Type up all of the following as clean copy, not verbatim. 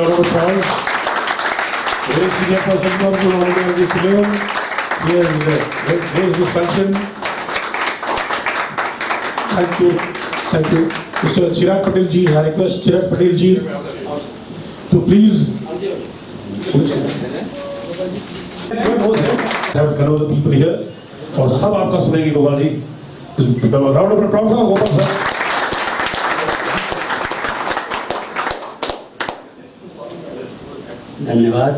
Round of applause. Very senior person from the organization this film. He has raised this function. Thank you. Thank you. Mr. Chirag Patel ji, I request Chirag Patel ji to please have Kannauj people here. और सब आपका सुनेंगे Gopal ji. Round of applause for Gopal sir. धन्यवाद.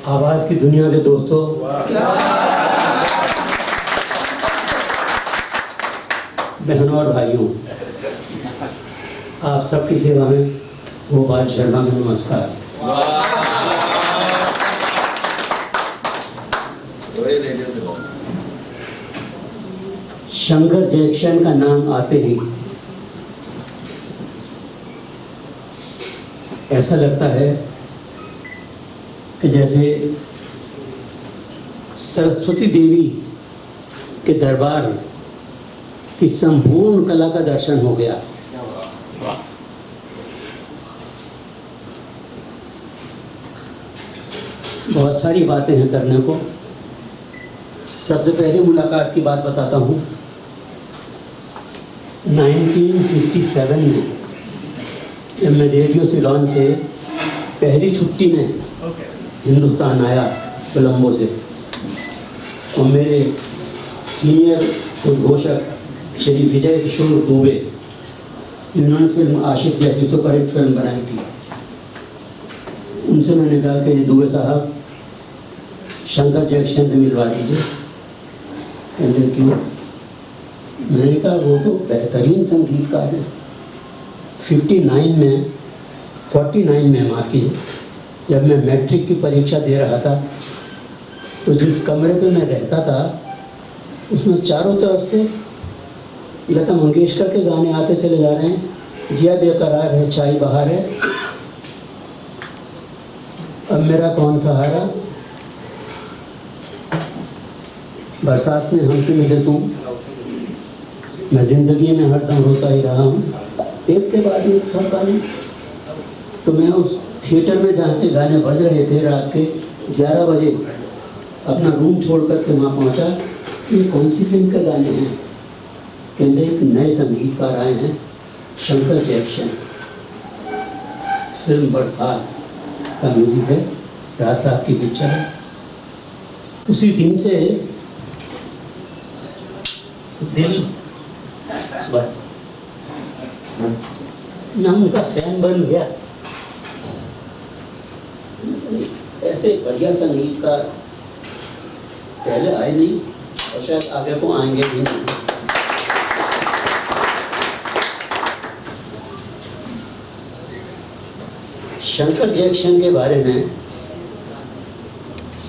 आवाज की दुनिया के दोस्तों, बहनों और भाइयों, आप सबकी सेवा में गोपाल शर्मा में नमस्कार. शंकर जयकिशन का नाम आते ही ऐसा लगता है कि जैसे सरस्वती देवी के दरबार की संपूर्ण कला का दर्शन हो गया. बहुत सारी बातें हैं करने को. सबसे पहले मुलाकात की बात बताता हूँ. 1957 में जब मैं रेडियो सिलोन से पहली छुट्टी में हिंदुस्तान आया कोलंबो से, और मेरे सीनियर उद्घोषक श्री विजय किशोर दुबे, जिन्होंने फिल्म आशिक जैसी सुपरहिट फिल्म बनाई थी, उनसे मैंने कहा कि दुबे साहब शंकर जयकिशन से मिलवा दीजिए. कहने क्यों? मैंने कहा वो तो बेहतरीन संगीतकार है. 49 में माफ़ कीजिए, जब मैं मैट्रिक की परीक्षा दे रहा था तो जिस कमरे पे मैं रहता था उसमें चारों तरफ से लता मंगेशकर के गाने आते चले जा रहे हैं. जिया बेकरार है, चाय बहार है, अब मेरा कौन सहारा, बरसात में हमसे मिले तुम, मैं जिंदगी में हरदम रोता ही रहा हूँ, एक के बाद एक सब गाने. तो मैं उस थिएटर में जहाँ से गाने बज रहे थे रात के 11 बजे अपना रूम छोड़ कर के वहाँ पहुँचा. ये कौन सी फिल्म के गाने हैं? कहते एक नए संगीतकार आए हैं, शंकर जयकिशन. फिल्म बरसात का म्यूजिक है, राज साहब की पिक्चर है. उसी दिन से दिल मैं उनका फैन बन गया. ऐसे बढ़िया संगीतकार पहले आए नहीं और शायद आगे को आएंगे भी नहीं. शंकर जयकिशन के बारे में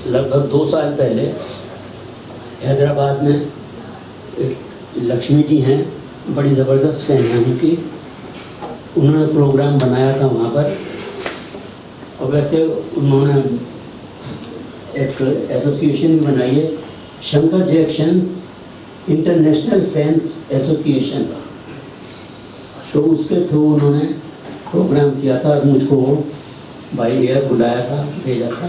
लगभग 2 साल पहले हैदराबाद में लक्ष्मी जी हैं, बड़ी ज़बरदस्त फैन है उनकी, उन्होंने प्रोग्राम बनाया था वहाँ पर. और वैसे उन्होंने एक एसोसिएशन भी बनाई है, Shankar Jaikishan international fans association. तो उसके थ्रू उन्होंने प्रोग्राम किया था और मुझको बाई एयर बुलाया था, भेजा था.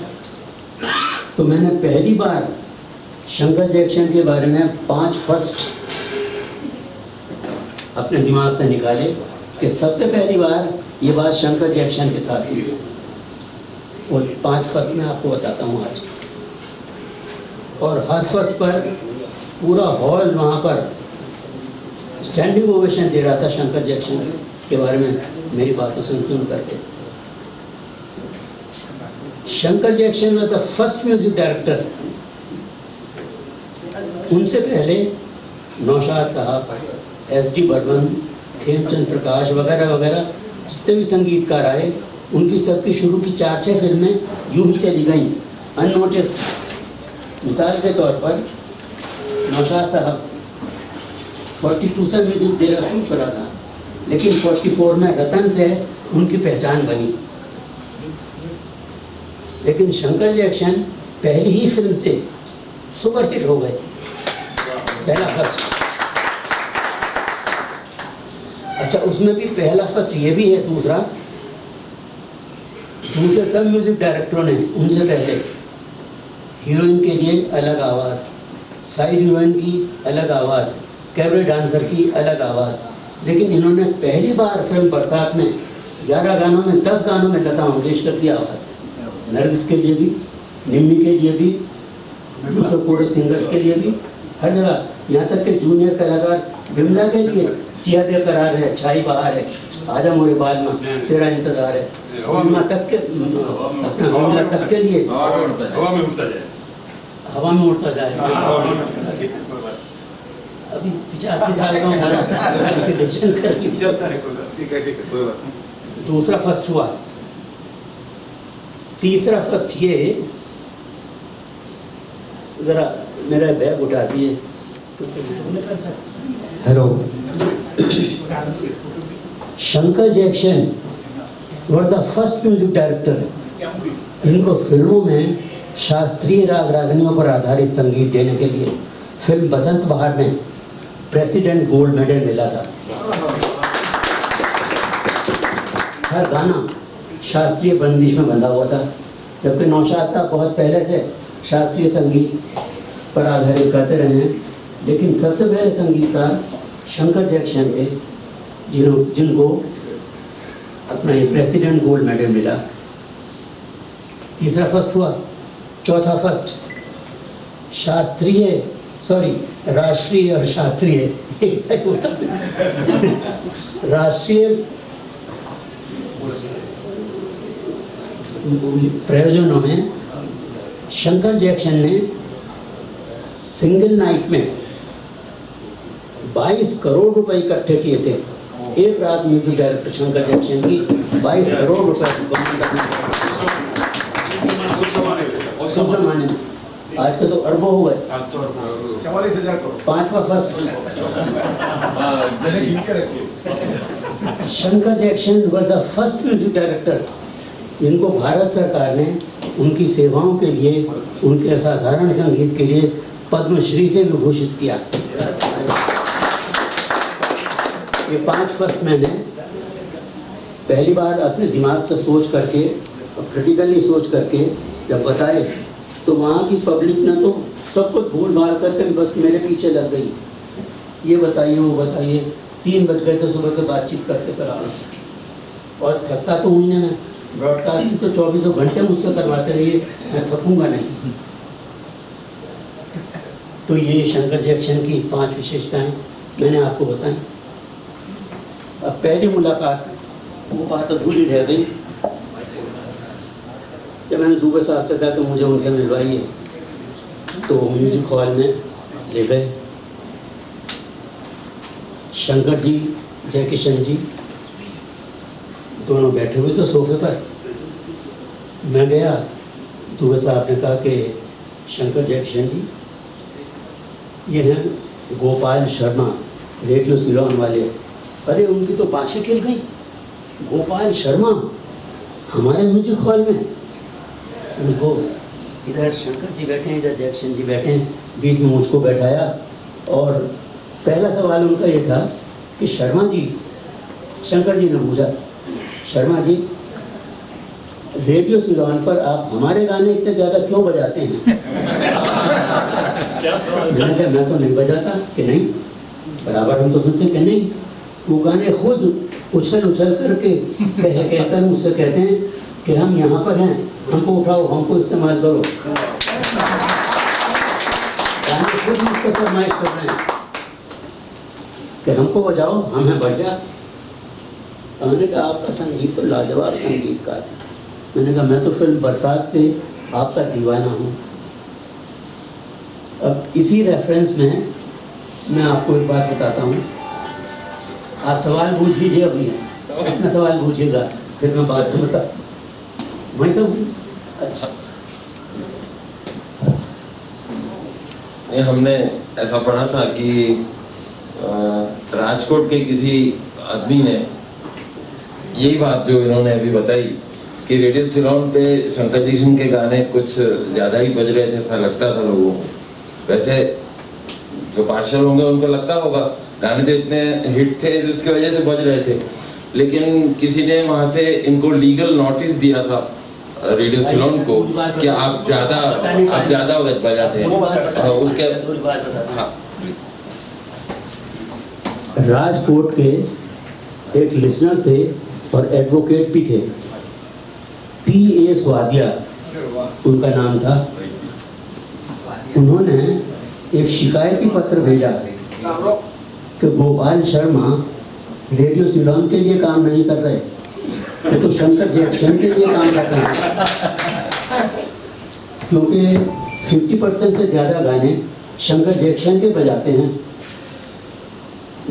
तो मैंने पहली बार शंकर जयकिशन के बारे में 5 फर्स्ट अपने दिमाग से निकाले कि सबसे पहली बार ये बात शंकर जयकिशन के साथ हुई. और 5 फर्स्ट मैं आपको बताता हूँ आज. और हर फर्स्ट पर पूरा हॉल वहाँ पर स्टैंडिंग ओवेशन दे रहा था शंकर जयकिशन के बारे में मेरी बातों सुन करके. Shankar Jaikishan was the first music director. उनसे पहले नौशाद साहब, एस.डी. बर्मन, खेमचंद प्रकाश वगैरह वगैरह जितने भी संगीतकार आए, उनकी सबकी शुरू की 4-6 फिल्में यूं ही चली गई अननोटिस्ड. मिसाल के तौर पर नौशाद साहब 42 से म्यूजिक देना शुरू करा था, लेकिन 44 में रतन से उनकी पहचान बनी. लेकिन शंकर जयकिशन पहली ही फिल्म से सुपरहिट हो गए, पहला फर्स्ट. अच्छा, उसमें भी पहला फर्स्ट ये भी है। दूसरे सब म्यूजिक डायरेक्टरों ने उनसे पहले हीरोइन के लिए अलग आवाज़, साइड हीरोइन की अलग आवाज़, कैबरे डांसर की अलग आवाज़, लेकिन इन्होंने पहली बार फिल्म बरसात में 11 गानों में 10 गानों में लता मंगेशकर की आवाज़, नरगिस के लिए भी, निम्मी के लिए भी, दूसरे कोरस सिंगर्स के लिए भी, हर जगह, यहाँ तक कि जूनियर कलाकार बिमला के लिए चिया बेकरार है, छाई बहार है, आजा मोरे बाल में तेरा इंतजार है, बिमला तक के अपना बिमला तक के लिए हवा में उड़ता जाए, हवा में उड़ता जाए। अभी 85 साल का हमारा कैलकुलेशन कर लीजिए। चलता है, ठीक है कोई बात नहीं। दूसरा फर्स्ट हुआ। तीसरा फर्स्ट ये, जरा मेरा बैग उठा दिए। Hello, Shankar Jackson were the first music director इनको फिल्मों में शास्त्रीय राग रागनियों पर आधारित संगीत देने के लिए फिल्म बसंत बहार में प्रेसिडेंट गोल्ड मेडल मिला था। हर गाना शास्त्रीय बंदिश में बंधा हुआ था, जबकि नौशाद साहब बहुत पहले से शास्त्रीय संगीत पर आधारित करते रहे हैं, लेकिन सबसे पहले संगीतकार शंकर जैक्सन थे जिनको अपना ये प्रेसिडेंट गोल्ड मेडल मिला। तीसरा फर्स्ट हुआ। चौथा फर्स्ट, राष्ट्रीय और शास्त्रीय एक सही होता है। राष्ट्रीय प्रयोजनों में शंकर जैक्सन ने सिंगल नाइट में 22 करोड़ रुपए इकट्ठे किए थे। एक रात म्यूजिक डायरेक्टर शंकर जैक्सन की 22 करोड़ रुपए उस जमाने में, आज के तो अरबों हो गए। 44,000 करोड़। पांचवा first, Shankar Jackson were the first music director जिनको भारत सरकार ने उनकी सेवाओं के लिए, उनके असाधारण संगीत के लिए पद्मश्री से विभूषित किया। ये 5 फर्स्ट मैंने पहली बार अपने दिमाग से सोच करके, क्रिटिकली सोच करके जब बताए, तो वहाँ की पब्लिक ने तो सब कुछ भूल भाल करके बस मेरे पीछे लग गई। ये बताइए, वो बताइए। 3 बज गए थे सुबह के बातचीत करते करते, और थकता तो हुई नहीं मैं। ब्रॉडकास्ट तो 24 घंटे मुझसे करवाते रहिए, मैं थकूंगा नहीं। तो ये शंकर जैक्सन की 5 विशेषताएं मैंने आपको बताई। अब पहली मुलाकात, वो बात अधूरी रह गई। जब मैंने दुबे साहब से कहा कि मुझे उनसे मिलवाइए, तो म्यूजिक हॉल में ले गए। शंकर जी, जयकिशन जी दोनों बैठे हुए थे सोफे पर। मैं गया, दुबे साहब ने कहा कि शंकर जयकिशन जी, ये हैं गोपाल शर्मा, रेडियो सिलोन वाले। अरे उनकी तो बाँछें खिल गई। गोपाल शर्मा हमारे म्यूजिक हॉल में। उनको इधर शंकर जी बैठे हैं, इधर जैक्सन जी बैठे हैं, बीच में मुझको बैठाया, और पहला सवाल उनका ये था कि शर्मा जी, शंकर जी ने पूछा, शर्मा जी रेडियो सिलोन पर आप हमारे गाने इतने ज़्यादा क्यों बजाते हैं? मैंने कहा मैं तो नहीं बजाता। कि नहीं, बराबर हम तो सुनते कि नहीं। वो गाने खुद उछल उछल करके कहकर मुझसे कहते हैं कि हम यहाँ पर हैं, हमको उठाओ, हमको इस्तेमाल करो। गाने खुद मुझसे फरमाइश कर रहे हैं कि हमको बजाओ, हम हैं बढ़िया। मैंने कहा आपका संगीत तो लाजवाब संगीतकार है। मैंने कहा मैं तो फिल्म बरसात से आपका दीवाना हूँ। अब इसी रेफरेंस में मैं आपको एक बात बताता हूँ। आप सवाल पूछ लीजिए, अभी अपना सवाल पूछिएगा, फिर मैं बात को बता। वही तो अच्छा, हमने ऐसा पढ़ा था कि राजकोट के किसी आदमी ने यही बात जो इन्होंने अभी बताई कि रेडियो सिलोन पे शंकर जैक्सन के गाने कुछ ज़्यादा ही बज रहे थे, ऐसा लगता था लोगों को। वैसे जो पार्षद होंगे उनको लगता होगा, गाने तो इतने हिट थे जिसकी वजह से बज रहे थे, लेकिन किसी ने वहां से इनको लीगल नोटिस दिया था रेडियो सिलोन को कि आप ज्यादा बजाते हैं उसके। हाँ, राजकोट के एक लिसनर थे और एडवोकेट भी थे, P.A. स्वादिया उनका नाम था। उन्होंने एक शिकायती पत्र भेजा कि गोपाल शर्मा रेडियो सिलोन के लिए काम नहीं कर रहे, ये तो शंकर जैक्सन के लिए काम कर रहे हैं, क्योंकि 50% से ज़्यादा गाने शंकर जैक्सन के बजाते हैं।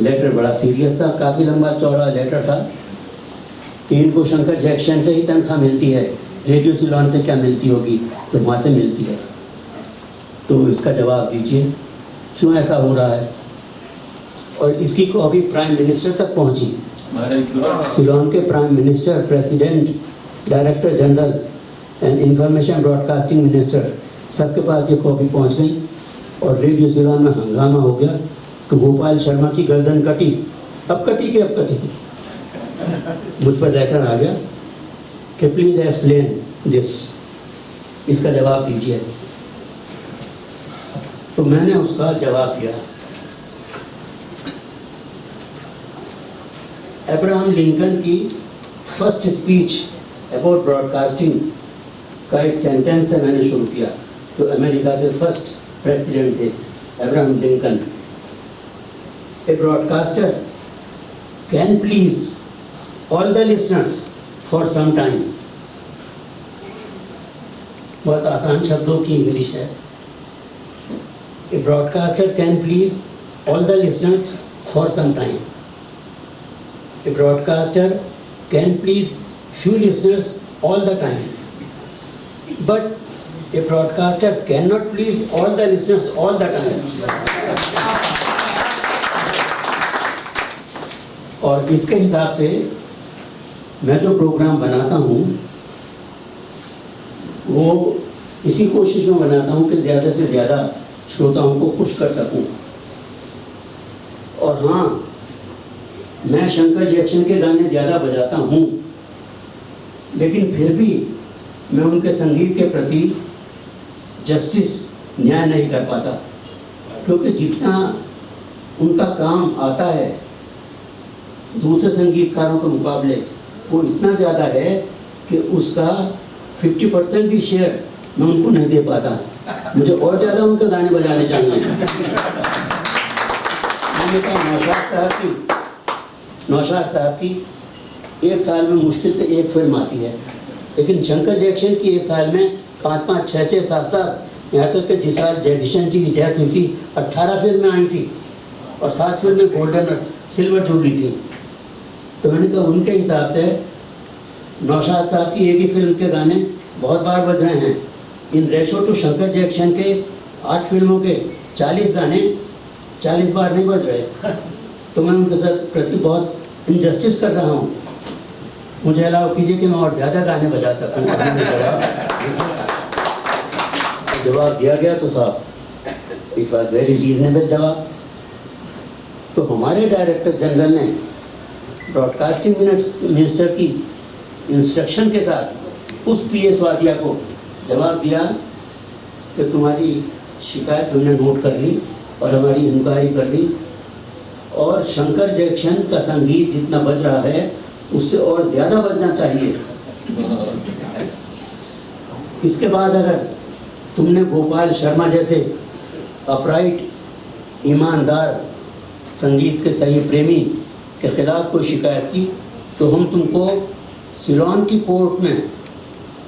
लेटर बड़ा सीरियस था, काफ़ी लंबा चौड़ा लेटर था कि इनको शंकर जैक्सन से ही तनख्वाह मिलती है, रेडियो सिलोन से क्या मिलती होगी, तो वहाँ से मिलती है। तो इसका जवाब दीजिए, क्यों ऐसा हो रहा है। और इसकी कॉपी प्राइम मिनिस्टर तक पहुंची। सिलोन के prime minister, president, director general and information broadcasting minister, सबके पास ये कॉपी पहुंच गई और रेडियो सिलोन में हंगामा हो गया कि गोपाल शर्मा की गर्दन कटी। अब कटी मुझ पर लेटर आ गया कि प्लीज एक्सप्लेन दिस, इसका जवाब दीजिए। तो मैंने उसका जवाब दिया। अब्राहम लिंकन की फर्स्ट स्पीच अबाउट ब्रॉडकास्टिंग का एक सेंटेंस से मैंने शुरू किया। तो अमेरिका के फर्स्ट प्रेसिडेंट थे Abraham Lincoln. A broadcaster can please all the listeners for some time. बहुत आसान शब्दों की इंग्लिश है। A broadcaster can please all the listeners for some time. A broadcaster can please few listeners all the time, but a broadcaster cannot please all the listeners all the time. और इसके हिसाब से मैं जो programme बनाता हूँ वो इसी कोशिश में बनाता हूँ कि ज़्यादा से ज़्यादा श्रोताओं को खुश कर सकूँ। और हाँ, मैं शंकर जैक्सन के गाने ज़्यादा बजाता हूँ, लेकिन फिर भी मैं उनके संगीत के प्रति जस्टिस, न्याय नहीं कर पाता, क्योंकि जितना उनका काम आता है दूसरे संगीतकारों के मुकाबले वो इतना ज़्यादा है कि उसका 50% भी शेयर मैं उनको नहीं दे पाता। मुझे और ज़्यादा उनके गाने बजाने चाहिए। मैंने कहा नौशाद साहब की एक साल में मुश्किल से एक फिल्म आती है, लेकिन शंकर जैक्सन की एक साल में 5-5, 6-6, 7-7, यहाँ तक कि जिस साल जैक्सन जी की डेथ हुई थी 18 फिल्में आई थी और 7 फिल्में गोल्डन सिल्वर जुबली थी। तो मैंने कहा उनके हिसाब से नौशाद साहब की एक ही फिल्म के गाने बहुत बार बज रहे हैं। In ratio two Shankar Jackson के 8 फिल्मों के 40 गाने 40 बार नहीं बज रहे। तो मैं उनके साथ प्रति बहुत इनजस्टिस कर रहा हूँ। मुझे अलाउ कीजिए कि मैं और ज़्यादा गाने बजा सकूँ। जवाब दिया गया तो साहब इट वॉज वेरी रीजनेबल जवाब। तो हमारे डायरेक्टर जनरल ने ब्रॉडकास्टिंग मिनिस्टर की इंस्ट्रक्शन के साथ उस P.A. स्वादिया को जवाब दिया कि तुम्हारी शिकायत हमने नोट कर ली और हमारी इंक्वायरी कर दी, और शंकर जैक्सन का संगीत जितना बज रहा है उससे और ज़्यादा बजना चाहिए। इसके बाद अगर तुमने गोपाल शर्मा जैसे अपराइट, ईमानदार, संगीत के सही प्रेमी के खिलाफ कोई शिकायत की तो हम तुमको सिलोन की कोर्ट में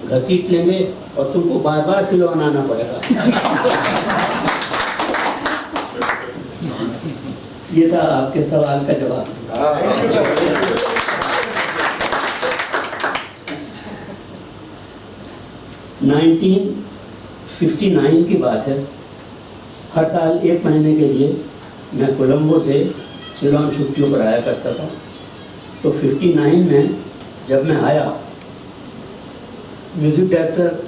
घसीट लेंगे और तुमको बार बार सिलोन आना पड़ेगा। ये था आपके सवाल का जवाब। 1959 की बात है। हर साल 1 महीने के लिए मैं कोलंबो से सिलोन छुट्टियों पर आया करता था। तो 59 में जब मैं आया, म्यूजिक डायरेक्टर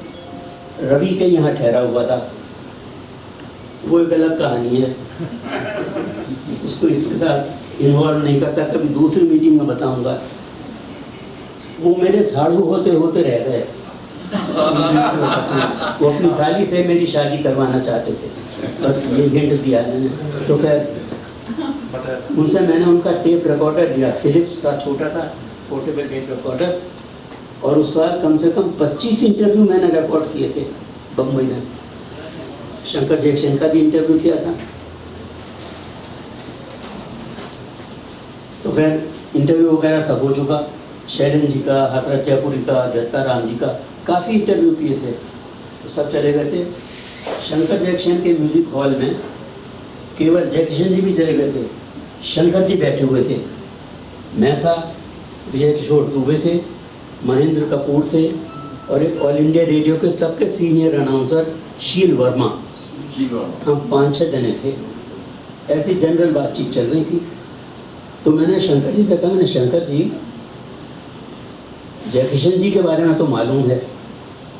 रवि के यहाँ ठहरा हुआ था। वो एक अलग कहानी है। उसको इसके साथ इन्वॉल्व नहीं करता, कभी दूसरी मीटिंग में बताऊंगा। वो मेरे साड़ू होते होते रह गए। वो अपनी साली से मेरी शादी करवाना चाहते थे, बस ये हिंट दिया मैंने। तो फिर उनसे मैंने उनका टेप रिकॉर्डर लिया, फिलिप्स था, छोटा था पोर्टेबल टेप रिकॉर्डर, और उस साल कम से कम 25 इंटरव्यू मैंने रिकॉर्ड किए थे बम्बई में। शंकर जयकिशन का भी इंटरव्यू किया था। तो फिर इंटरव्यू वगैरह सब हो चुका, शैलन जी का, हसरत जयपुरी का, दत्ता राम जी का, काफ़ी इंटरव्यू किए थे। तो सब चले गए थे। शंकर जयकिशन के म्यूजिक हॉल में केवल जयकिशन जी भी चले गए थे, शंकर जी बैठे हुए थे, मैं था, विजय किशोर दुबे थे, महेंद्र कपूर थे, और एक ऑल इंडिया रेडियो के तब के सीनियर अनाउंसर शील वर्मा। हम 5-6 जने थे। ऐसी जनरल बातचीत चल रही थी। तो मैंने शंकर जी से कहा, मैंने शंकर जी, जयकिशन जी के बारे में तो मालूम है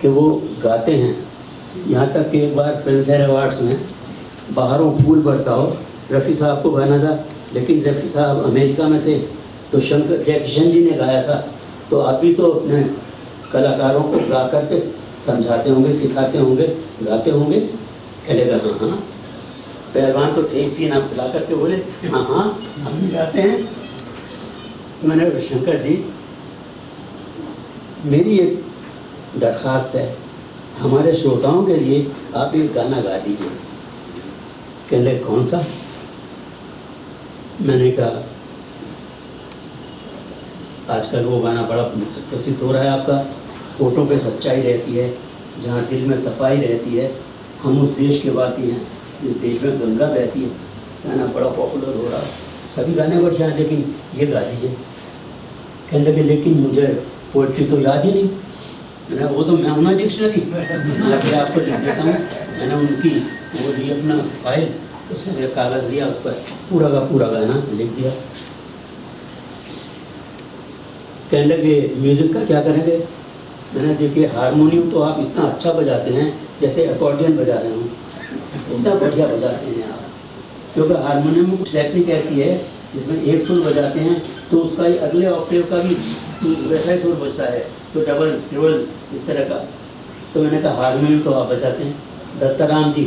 कि वो गाते हैं, यहाँ तक कि एक बार फिल्म फेयर अवार्ड्स में बाहरों फूल बरसाओ रफ़ी साहब को गाना था, लेकिन रफ़ी साहब अमेरिका में थे, तो शंकर जयकिशन जी ने गाया था। तो आप भी तो अपने कलाकारों को गा करके समझाते होंगे, सिखाते होंगे, गाते होंगे। कहेगा हाँ हाँ, पहलवान तो थे, इसी नाम ला करके बोले हाँ हाँ हम भी गाते हैं। मैंने शंकर जी, मेरी एक दरख्वास्त है, हमारे श्रोताओं के लिए आप एक गाना गा दीजिए। कहले कौन सा? मैंने कहा आजकल वो गाना बड़ा प्रसिद्ध हो रहा है आपका, होठों पे सच्चाई रहती है, जहाँ दिल में सफाई रहती है, हम उस देश के वासी हैं जिस देश में गंगा बहती है। गाना बड़ा पॉपुलर हो रहा है, सभी गाने बढ़िया हैं, लेकिन ये गा दीजिए। कहने लगे लेकिन मुझे पोइट्री तो याद ही नहीं। मैंने वो तो मैं हूँ डिक्शनरी, मैं आपको लिख देता हूँ। मैंने उनकी वो दी अपना फाइल, उसमें से कागज़ दिया, उस पर पूरा का पूरा गाना लिख दिया। कहने लगे म्यूज़िक का क्या करेंगे? मैंने देखिए हारमोनियम तो आप इतना अच्छा बजाते हैं जैसे अकॉर्डियन बजा रहे हो, इतना बढ़िया बजाते हैं आप। क्योंकि हारमोनियम में कुछ टेक्निक ऐसी है जिसमें एक सुर बजाते हैं तो उसका ही अगले ऑक्टेव का भी वैसा ही सुर बजता है, तो डबल ट्रिपल इस तरह का। तो मैंने कहा हारमोनियम तो आप बजाते हैं, दत्ता राम जी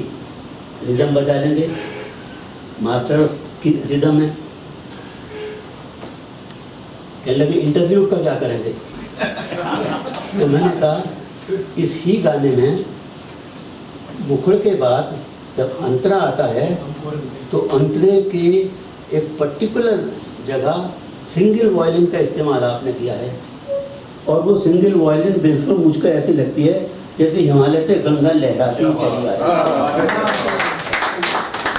रिदम बजा लेंगे, मास्टर की रिदम है। कहने लगे इंटरव्यू का क्या करेंगे? तो मैंने कहा इस ही गाने में मुखड़ के बाद जब अंतरा आता है तो अंतरे के एक पर्टिकुलर जगह सिंगल वायलिन का इस्तेमाल आपने किया है, और वो सिंगल वायलिन बिल्कुल मुझको ऐसी लगती है जैसे हिमालय से गंगा लहराती हुई चली आ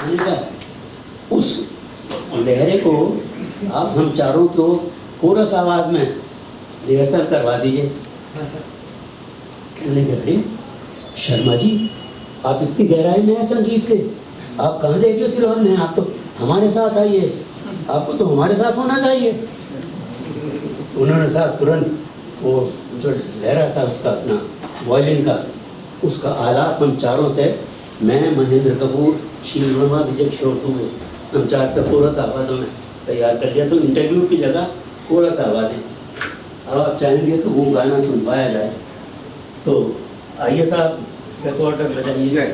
रही है। उस लहरे को आप हम चारों को कोरस आवाज में रिहर्सल करवा दीजिए। कहने लगे अरे शर्मा जी, आप इतनी गहराई में हैं संगीत के, आप कहाँ रेडियो सिलोन में हैं, आप तो हमारे साथ आइए, आपको तो हमारे साथ होना चाहिए। उन्होंने साथ तुरंत वो जो लहरा था उसका अपना वायलिन का, उसका आलाप हम चारों से, मैं, महेंद्र कपूर, शील वर्मा, विजय किशोर दुबे, हम 4 से कोरस आवाज़ों में तैयार कर लिया। तो इंटरव्यू की जगह कोरस आवाज़ें। अब आप चाहेंगे तो वो गाना सुनवाया जाए, तो आइए साहब रिकॉर्डर बजाइए।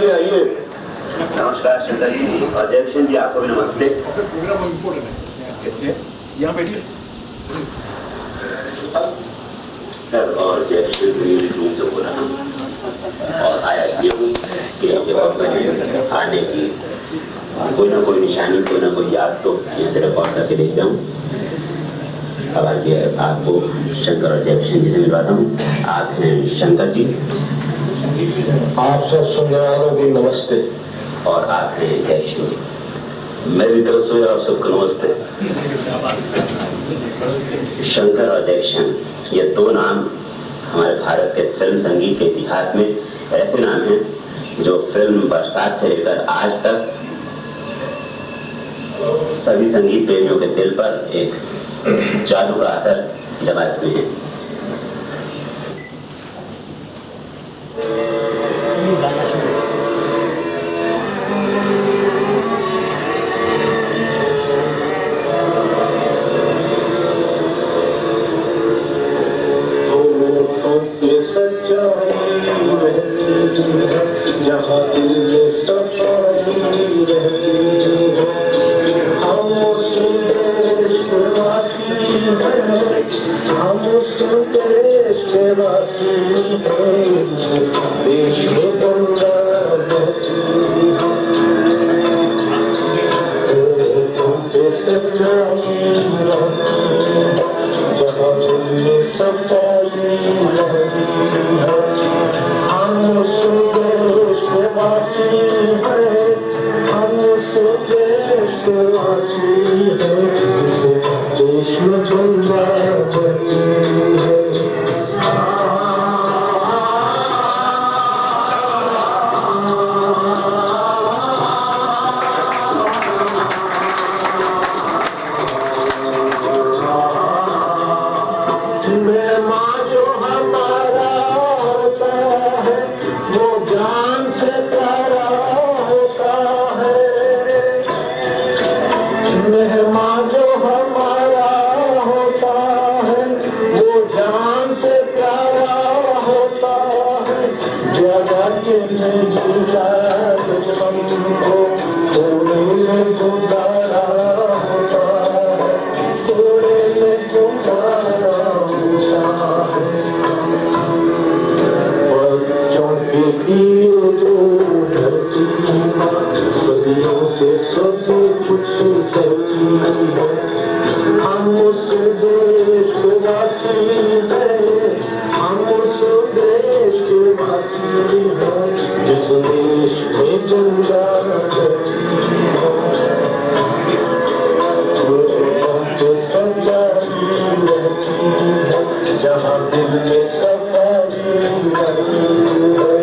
जी आइए। नमस्कार शंकर जी और जयकिशन जी, आपको भी नमस्ते। प्रोग्राम इम्पोर्टेंट है, यहाँ बैठिए सर। और जयकिशन रूम से बोल रहा हूँ और आया ये हूँ कि अब आने की कोई ना कोई निशानी, कोई ना कोई याद तो यहाँ से रिकॉर्ड करके देख जाऊँ। अब आगे आपको शंकर और जयकिशन जी से मिलवाता हूँ। आप हैं शंकर जी, आप सब सुनने वालों को नमस्ते। और आप हैं जयकिशन जी। मेरी तरफ से आप सबको नमस्ते। शंकर और जयकिशन, ये दो नाम हमारे भारत के फिल्म संगीत के इतिहास में ऐसे नाम हैं जो फिल्म बरसात से लेकर आज तक सभी संगीत प्रेमियों के दिल पर एक जादू का असर जमाए हुए हैं। गाना शुरू। जहाँ दिल में सच्चाई रहती है, हम उस देश के वासी हैं, हम उस देश के वासी हैं, देश में गंगा बहती है, तुमसे सच्चाई रहती है, जहाँ दिल में सच्चाई रहती है, हम उस देश के वासी हैं, हम उस देश के वासी हैं, देश में गंगा बहती है। मेहमान जो हमारा होता है वो जान से प्यारा होता है। मेहमान जो हमारा होता है वो जान से प्यारा होता है। जगह के जिला दुश्मन को थोड़े में गुजारा होता है, थोड़े में गुजारा होता है। बच्चों के लिए जो धरती सदियों से सब कुछ करती है, हम उस देश के वासी हैं, हम उस देश के वासी हैं, जिस देश में गंगा बहती है। जहाँ दिल में सफाई रहती है,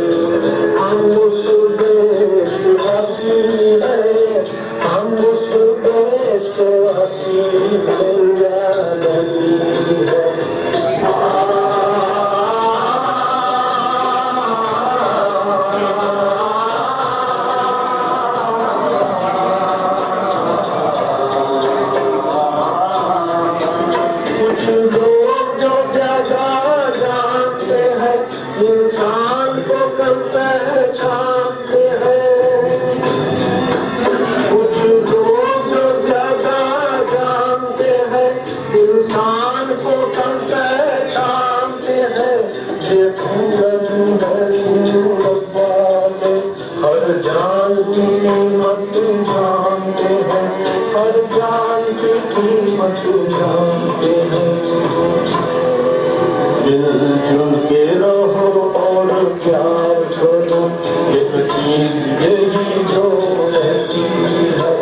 हम उस देश के वासी हैं, हम उस देश के वासी हैं, रहती है। कुछ लोग जो जगह जानते हैं, इंसान को कम पहचानते हैं। कुछ लोग जो जगह जानते हैं, इंसान को कम पहचानते हैं। हर जान की कीमत जानते हैं, हर जान की कीमत जानते हैं। मिलजुल के रहो और प्यार करो, एक चीज यही जो रहती है।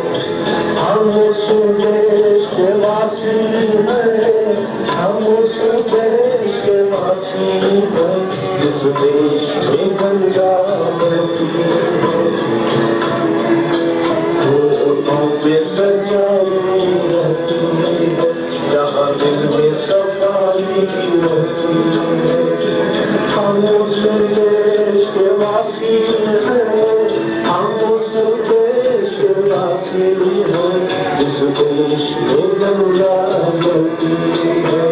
हम उस देश के वासी हैं, हम उस देश के वासी हैं, जिस देश में गंगा बहती है। पे सच्चाई रहती है, जहाँ दिल में सफाई रहती है। हम उस देश के वासी हैं, हम उस देश के वासी हैं, जिस देश में गंगा बहती है।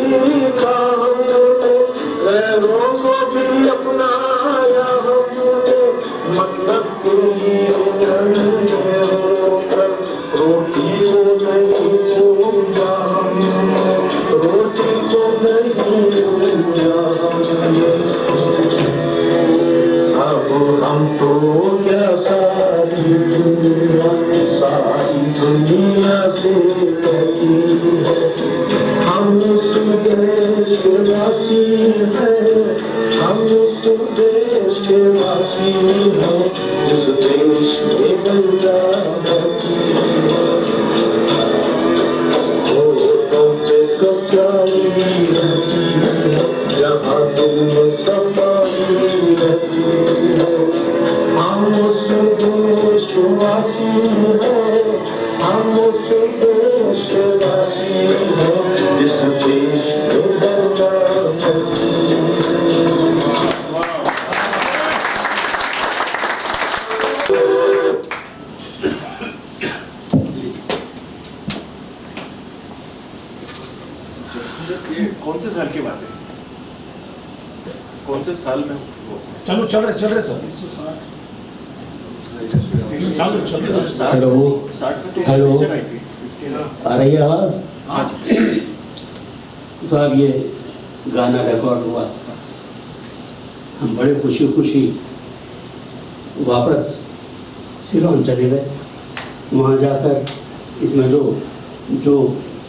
सीखा हमने, गैरों को भी अपनाया हमने, मन्नत के लिए रोकर रोटी को नहीं पूजा हमने, रोटी को नहीं पूजा हमने। अब हम तो क्या सारी दुनिया से कहती है, हम देशवासी हैं, हम देशवासी हैं, इस देश में गंगा बहती है। होठों पे सच्चाई रहती है, जहाँ दिल में सफाई रहती है। हम उस देशवासी हैं, हम उस देशवासी हैं, जिस देश में गंगा बहती है। ये कौन से साल की बात है? कौन से साल में वो? चलो चल रहे सर। चालू चल रहे। हेलो 60 में तो हेलो। पिक्चर आई थी। आ रही है आवाज? हाँ जी। तो साहब ये गाना रिकॉर्ड हुआ, हम बड़े खुशी खुशी वापस सिलोन चले गए। वहाँ जाकर इसमें जो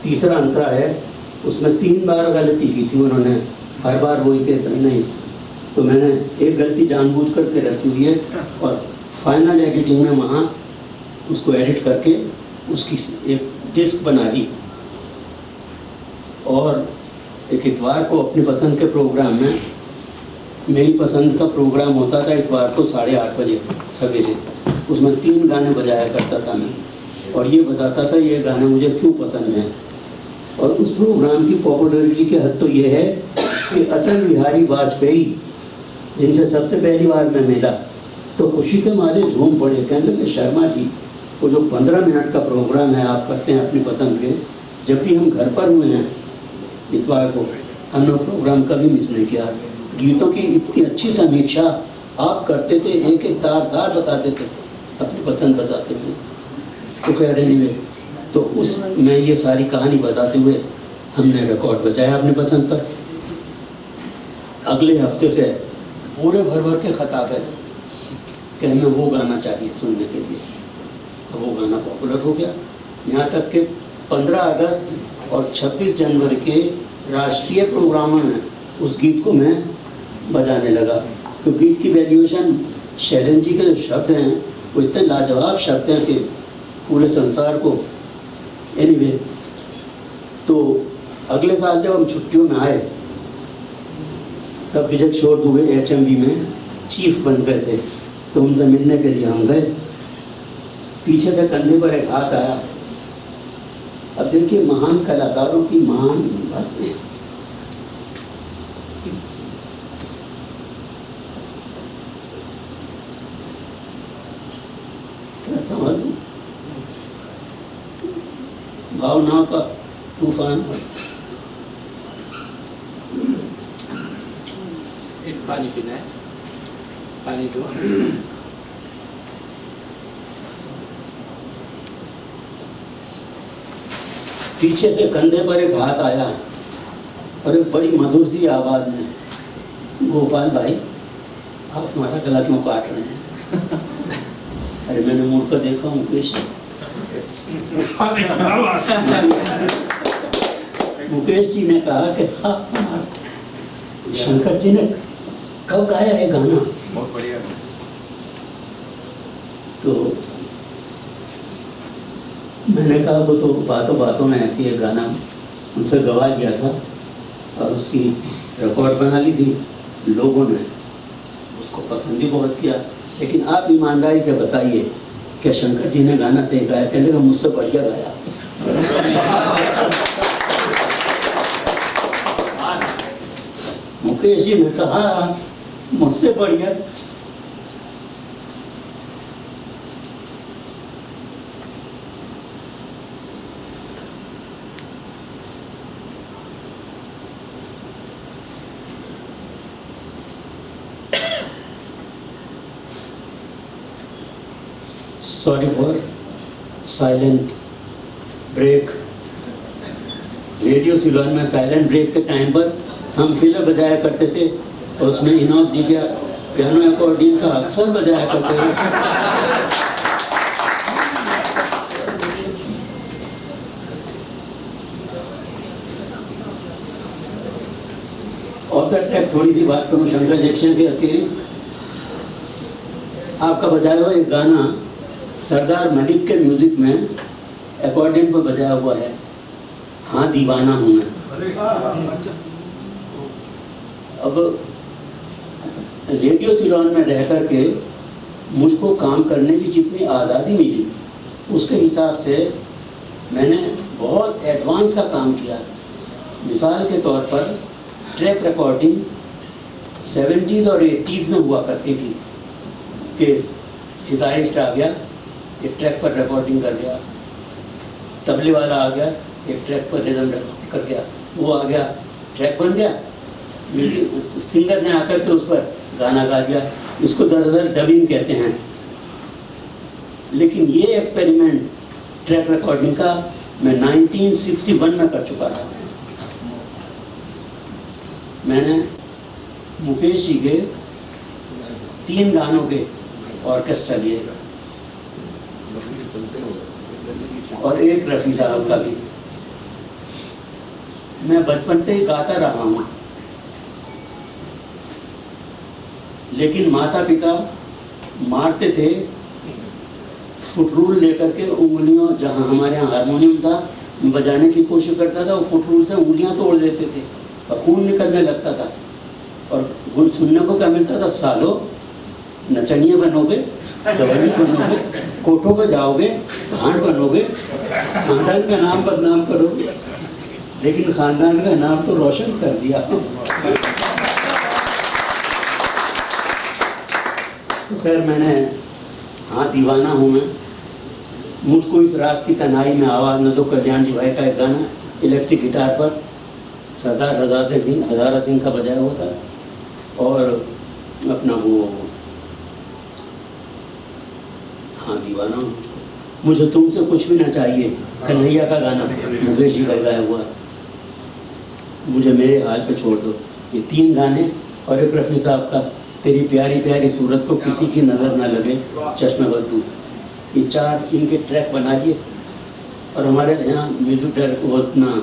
तीसरा अंतरा है उसमें 3 बार गलती की थी उन्होंने, हर बार वही के नहीं, तो मैंने एक गलती जानबूझ करके रखी हुई है और फाइनल एडिटिंग में वहाँ उसको एडिट करके उसकी एक डिस्क बना दी। और एक इतवार को अपनी पसंद के प्रोग्राम में, मेरी पसंद का प्रोग्राम होता था इतवार को 8:30 बजे सवेरे, उसमें 3 गाने बजाया करता था मैं और ये बताता था ये गाने मुझे क्यों पसंद हैं। और उस प्रोग्राम की पॉपुलैरिटी की हद तो ये है कि अटल बिहारी वाजपेयी जिनसे सबसे पहली बार मैं मिला तो खुशी के मारे झूम पड़े, कहने लगे शर्मा जी वो जो 15 मिनट का प्रोग्राम है आप करते हैं अपनी पसंद के, जब भी हम घर पर हुए हैं इस बार को हमने प्रोग्राम कभी मिस नहीं किया। गीतों की इतनी अच्छी समीक्षा आप करते थे, एक एक तार बताते थे, अपनी पसंद बताते थे। तो कह रहे नहीं तो उसमें ये सारी कहानी बताते हुए हमने रिकॉर्ड बजाया अपनी पसंद पर। अगले हफ्ते से पूरे भर के खत आ गए कि हमें वो गाना चाहिए सुनने के लिए। अब वो गाना पॉपुलर हो गया, यहाँ तक कि 15 अगस्त और 26 जनवरी के राष्ट्रीय प्रोग्रामों में उस गीत को मैं बजाने लगा। क्योंकि गीत की वैल्यूएशन शैलन जी के जो शब्द हैं वो इतने लाजवाब शब्द हैं कि पूरे संसार को। एनीवे, तो अगले साल जब हम छुट्टियों में आए तब विजय किशोर दुबे HMV में चीफ बन गए थे, तो उनसे मिलने के लिए हम गए। पीछे से कंधे पर एक हाथ आया। अब देखिए महान कलाकारों की महान बातें, समझ लो भावनाओं का तूफान। एक पानी पीना है, पानी दो। पीछे से कंधे पर एक हाथ आया और एक बड़ी मधुर सी आवाज में, गोपाल भाई आप हमारा गला क्यों काट रहे हैं? अरे मैंने मुड़ कर देखा मुकेश जी ने कहा कि हाँ शंकर जी ने कब गाया है गाना? बहुत बढ़िया। तो मैंने कहा वो तो बातों बातों में ऐसी एक गाना उनसे गवा लिया था और उसकी रिकॉर्ड बना ली थी। लोगों ने उसको पसंद भी बहुत किया, लेकिन आप ईमानदारी से बताइए क्या शंकर जी ने गाना सही गाया? कहने का मुझसे बढ़िया गाया। मुकेश जी ने कहा मुझसे बढ़िया। Sorry for silent break. Radio Ceylon में साइलेंट ब्रेक के टाइम पर हम फिलर बजाया करते थे और उसमें इनॉफ जी का पियानो अकॉर्डियन का अक्सर बजाया करते थे। ऑफ द ट्रैक थोड़ी सी बात करूँ शंकर जैक्सन के अतिरिक्त, आपका बजाया हुआ एक गाना सरदार मलिक के म्यूजिक में अकॉर्डियन पर बजाया हुआ है, हाँ दीवाना हूँ मैं। अब रेडियो सिलोन में रह कर के मुझको काम करने की जितनी आज़ादी मिली उसके हिसाब से मैंने बहुत एडवांस का काम किया। मिसाल के तौर पर ट्रैक रिकॉर्डिंग 70s और 80s में हुआ करती थी कि सितारिस्ट आ गया, एक ट्रैक पर रिकॉर्डिंग कर गया, तबले वाला आ गया, एक ट्रैक पर रिदम रिकॉर्ड कर गया, वो आ गया, ट्रैक बन गया, सिंगर ने आकर के उस पर गाना गा दिया। इसको दरअसल डबिंग कहते हैं। लेकिन ये एक्सपेरिमेंट ट्रैक रिकॉर्डिंग का मैं 1961 में कर चुका था। मैंने मुकेश जी के 3 गानों के ऑर्केस्ट्रा लिए और एक रफ़ी साहब का भी। मैं बचपन से ही गाता रहा हूँ, लेकिन माता पिता मारते थे, फुटरूल लेकर के उंगलियों, जहाँ हमारे यहाँ हारमोनियम था बजाने की कोशिश करता था, वो फुटरूल से उंगलियाँ तोड़ देते थे और खून निकलने लगता था। और गुण सुनने को क्या मिलता था, सालों नचनिए बनोगे, गवैये बनोगे, कोठों पे जाओगे, भांड बनोगे, खानदान का नाम बदनाम करोगे। लेकिन खानदान का नाम तो रोशन कर दिया। तो खैर मैंने हाँ दीवाना हूँ मैं, मुझको इस रात की तन्हाई में आवाज़ न दो, कल्याण जी भाई का एक गाना इलेक्ट्रिक गिटार पर सरदार हज़ारा सिंह का बजाया हुआ था, और अपना वो हाँ दीवाना हूँ, मुझे तुमसे कुछ भी ना चाहिए, कन्हैया का गाना मुकेश जी का गाया हुआ, मुझे मेरे हाल पे छोड़ दो। ये 3 गाने और एक रफ़ी साहब का तेरी प्यारी प्यारी सूरत को किसी की नज़र ना लगे चश्मे बदू, ये 4 इनके ट्रैक बना लिए। और हमारे यहाँ म्यूजिक डायरेक्टर अपना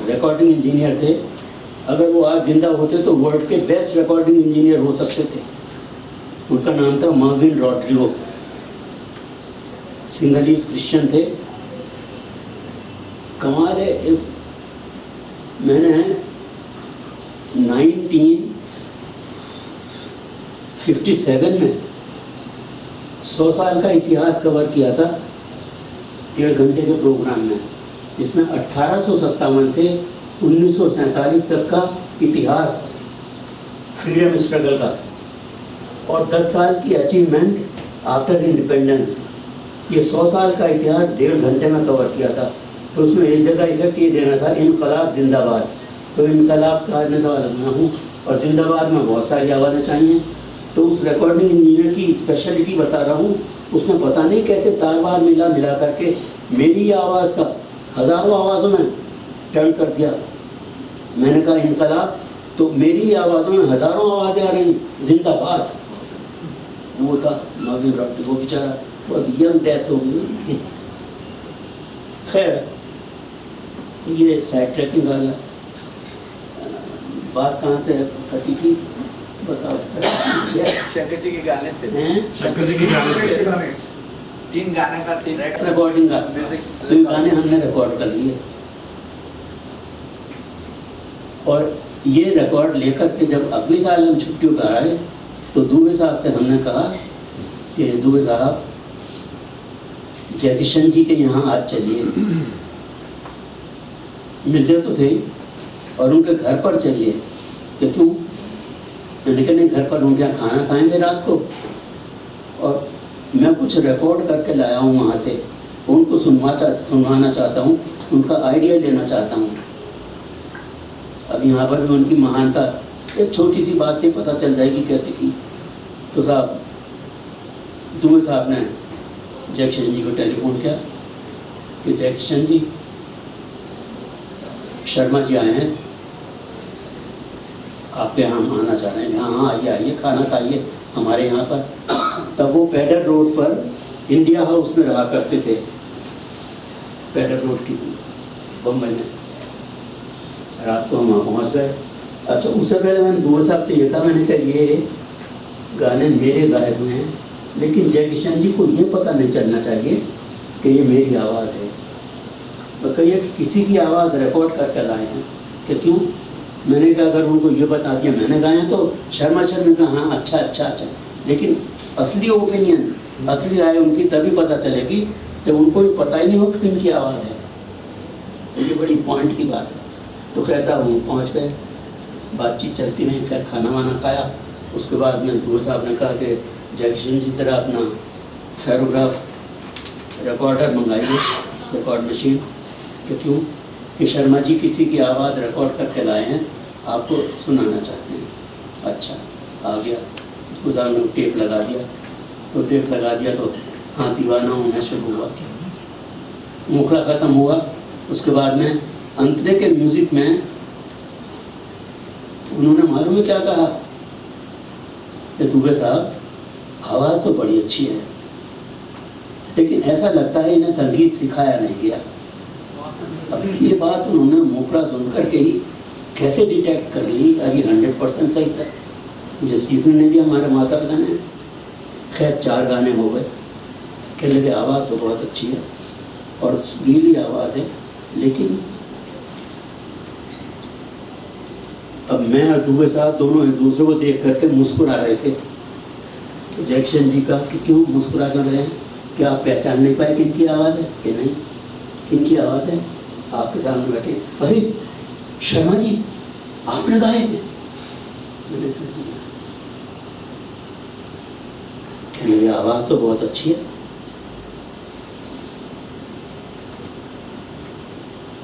रिकॉर्डिंग इंजीनियर थे, अगर वो आज जिंदा होते तो वर्ल्ड के बेस्ट रिकॉर्डिंग इंजीनियर हो सकते थे। उनका नाम था मार्विन रॉड्रिगो, सिंगलीज क्रिश्चियन थे। कमाल है, मैंने 1957 में 100 साल का इतिहास कवर किया था 1.5 घंटे के प्रोग्राम में, जिसमें 1857 से 1947 तक का इतिहास फ्रीडम स्ट्रगल का और 10 साल की अचीवमेंट आफ्टर इंडिपेंडेंस, ये 100 साल का इतिहास 1.5 घंटे में कवर किया था। तो उसमें एक जगह इफेक्ट ये देना था, इनकलाब जिंदाबाद। तो इनकलाब करने वाला मैं हूँ और जिंदाबाद में बहुत सारी आवाज़ें चाहिए। तो उस रिकॉर्डिंग इंजीनियर की स्पेशलिटी बता रहा हूँ, उसने पता नहीं कैसे तारबार मिला करके मेरी आवाज़ का हज़ारों आवाज़ों में टर्न कर दिया। मैंने कहा इनकलाब, तो मेरी आवाज़ों में हज़ारों आवाज़ें आ रही, जिंदाबाद। वो था मार्विन रॉड्रिगो, वो बेचारा बहुत यंग डेथ हो गई। खैर ये साइड ट्रैकिंग आ गया। बात कहाँ से कटी थी बताओ। शंकर जी के गाने से हैं? शंकर जी की गाने से 3 गाने का 3 रिकॉर्डिंग का, तो ये गाने हमने रिकॉर्ड कर लिए। और ये रिकॉर्ड लेकर के जब अगले साल हम छुट्टियों का आए तो दुबे साहब से हमने कहा कि दुबे साहब जयकिशन जी के यहाँ आज चलिए। मिलते तो थे और उनके घर पर चलिए कि तू, मैंने कहा नहीं, घर पर उनके यहाँ खाना खाएंगे रात को और मैं कुछ रिकॉर्ड करके लाया हूँ वहाँ से, उनको सुनवाना चाहता हूँ, उनका आइडिया लेना चाहता हूँ। अब यहाँ पर भी उनकी महानता एक छोटी सी बात से पता चल जाएगी कैसे की। तो साहब दुबे साहब ने जय किशन जी को टेलीफोन किया कि जय किशन जी, शर्मा जी आए हैं, आपके यहाँ हम आना चाह रहे हैं। हाँ आइए आइए, खाना खाइए हमारे यहाँ पर। तब वो पैडर रोड पर इंडिया हाउस में रहा करते थे, पैडर रोड की बम्बई में। रात को हम वहाँ पहुँच गए। अच्छा, उससे पहले मैंने दूर साहब से ये कहा, मैंने कहा ये गाने मेरे गाए हुए हैं, लेकिन जय किशन जी को ये पता नहीं चलना चाहिए कि ये मेरी आवाज़ है। तो कहिए कि किसी की आवाज़ रिकॉर्ड करके लाए हैं कि क्यों? मैंने कहा अगर उनको ये बता दिया मैंने गाए हैं तो शर्मा सर ने कहा हाँ अच्छा अच्छा अच्छा, लेकिन असली ओपिनियन, असली राय उनकी तभी पता चलेगी जब उनको भी पता ही नहीं हो कि किनकी आवाज़ है। ये बड़ी पॉइंट की बात है। तो खैर साहब हम पहुँच गए, बातचीत चलती रही, खैर खाना वाना खाया। उसके बाद में दूर साहब ने कहा कि जय किशन जी तरह अपना फेरोग्राफ रिकॉर्डर मंगाइए, रिकॉर्ड मशीन। कि क्यों? कि शर्मा जी किसी की आवाज़ रिकॉर्ड करके लाए हैं, आपको सुनाना चाहते हैं। अच्छा, आ गया। उसको साहब ने टेप लगा दिया, तो टेप लगा दिया तो हाँ दीवाना होना शुरू हुआ, मुखड़ा ख़त्म हुआ। उसके बाद में अंतरे के म्यूज़िक में उन्होंने मालूम है क्या कहा कि दुबे साहब आवाज़ तो बड़ी अच्छी है, लेकिन ऐसा लगता है इन्हें संगीत सिखाया नहीं गया। अब ये बात उन्होंने मुखड़ा सुन करके ही कैसे डिटेक्ट कर ली? अरे 100% सही था, मुझे सीखने नहीं दिया हमारे माता पिता ने। खैर 4 गाने हो गए। कहने लगे आवाज़ तो बहुत अच्छी है और सुरीली आवाज़ है, लेकिन अब मैं और दुबे साहब दोनों एक दूसरे को देख करके मुस्कुरा रहे थे। तो जय किशन जी का कि क्यों मुस्कुरा कर रहे हैं? क्या आप पहचान नहीं पाए किनकी आवाज़ है? कि नहीं, किनकी आवाज़ है? आपके सामने बैठे, अरे शर्मा जी आपने गाए हैं? मैंने कहा जी। कहने लगे आवाज़ तो बहुत अच्छी है।